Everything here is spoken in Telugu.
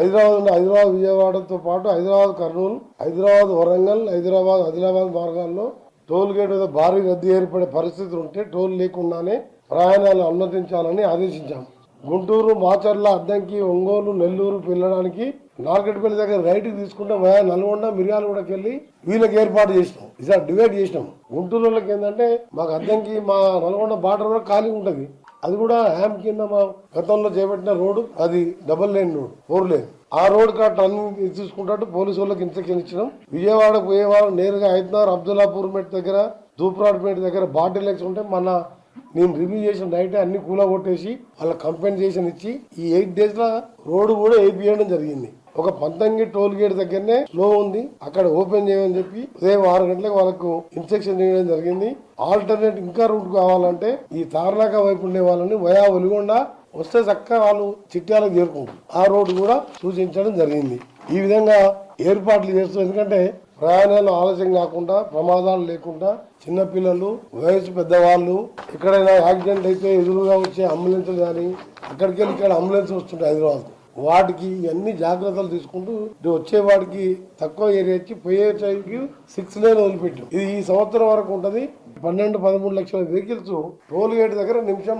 హైదరాబాద్ విజయవాడతో పాటు హైదరాబాద్ కర్నూలు, హైదరాబాద్ వరంగల్, హైదరాబాద్ ఆదిలాబాద్ మార్గాల్లో టోల్ గేట్ మీద భారీ రద్దీ ఏర్పడే పరిస్థితులు ఉంటే టోల్ లేకుండానే ప్రయాణాలు అనుమతించాలని ఆదేశించాము. గుంటూరు, మాచర్ల, అద్దంకి, ఒంగోలు, నెల్లూరు వెళ్ళడానికి నార్కెట్పల్లి దగ్గర రైట్ తీసుకుంటే నల్గొండ, మిర్యాలగూడకి వెళ్ళి వీళ్ళకి ఏర్పాటు చేసినాం. ఈసారి డివైడ్ చేసినాం. గుంటూరు వాళ్ళకి ఏంటంటే మాకు అద్దంకి మా నల్గొండ బార్డర్ కూడా ఖాళీ ఉంటది. అది కూడా హ్యామ్ కింద మా గతంలో చేపట్టిన రోడ్డు, అది డబుల్ లేన్ రోడ్, 4 లేన్. ఆ రోడ్ కట్ అన్ని తీసుకుంటూ పోలీసు వాళ్ళకి ఇన్స్ట్రక్షన్ ఇచ్చినాం. విజయవాడ పోయేవాళ్ళు నేరుగా హైదరాబాద్ అబ్దుల్లాపూర్ మెట్ దగ్గర, దూప్రాడ్పేట దగ్గర బాటిల్ లెక్స్ ఉంటే నేను రివ్యూ చేసిన నైట్ అన్ని కూలా కొట్టేసి వాళ్ళ కంపెన్సేషన్ ఇచ్చి ఈ 8 days లో రోడ్డు కూడా వేపియడం జరిగింది. ఒక 19 టోల్ గేట్ దగ్గరనే స్లో ఉంది, అక్కడ ఓపెన్ చేయమని చెప్పి ఉదయం 6 గంటలకు వాళ్ళకు ఇన్స్ట్రక్షన్ చేయడం జరిగింది. ఆల్టర్నేట్ ఇంకా రూట్ కావాలంటే ఈ తార్నాక వైపు ఉండే వాళ్ళని వయా ఒలిగొండ వస్తే చక్కగా వాళ్ళు చిట్యాలకు చేరుకుంటారు. ఆ రోడ్డు కూడా సూచించడం జరిగింది. ఈ విధంగా ఏర్పాట్లు చేస్తూ, ఎందుకంటే ప్రయాణాలు ఆలస్యం కాకుండా, ప్రమాదాలు లేకుండా, చిన్నపిల్లలు, వయసు పెద్దవాళ్ళు, ఎక్కడైనా యాక్సిడెంట్ అయితే ఎదురుగా వచ్చే అంబులెన్స్లు కానీ అక్కడికి వెళ్ళి ఇక్కడ అంబులెన్స్ వస్తుంటాయి హైదరాబాద్, వాటికి అన్ని జాగ్రత్తలు తీసుకుంటూ వచ్చే వాడికి తక్కువ ఏరియా ఇచ్చి పోయే టైంకి 6 లేన్ వదిలిపెట్టాం. ఇది ఈ సంవత్సరం వరకు ఉంటది. 12-13 లక్షల వెహికల్స్ టోల్ గేట్ దగ్గర నిమిషం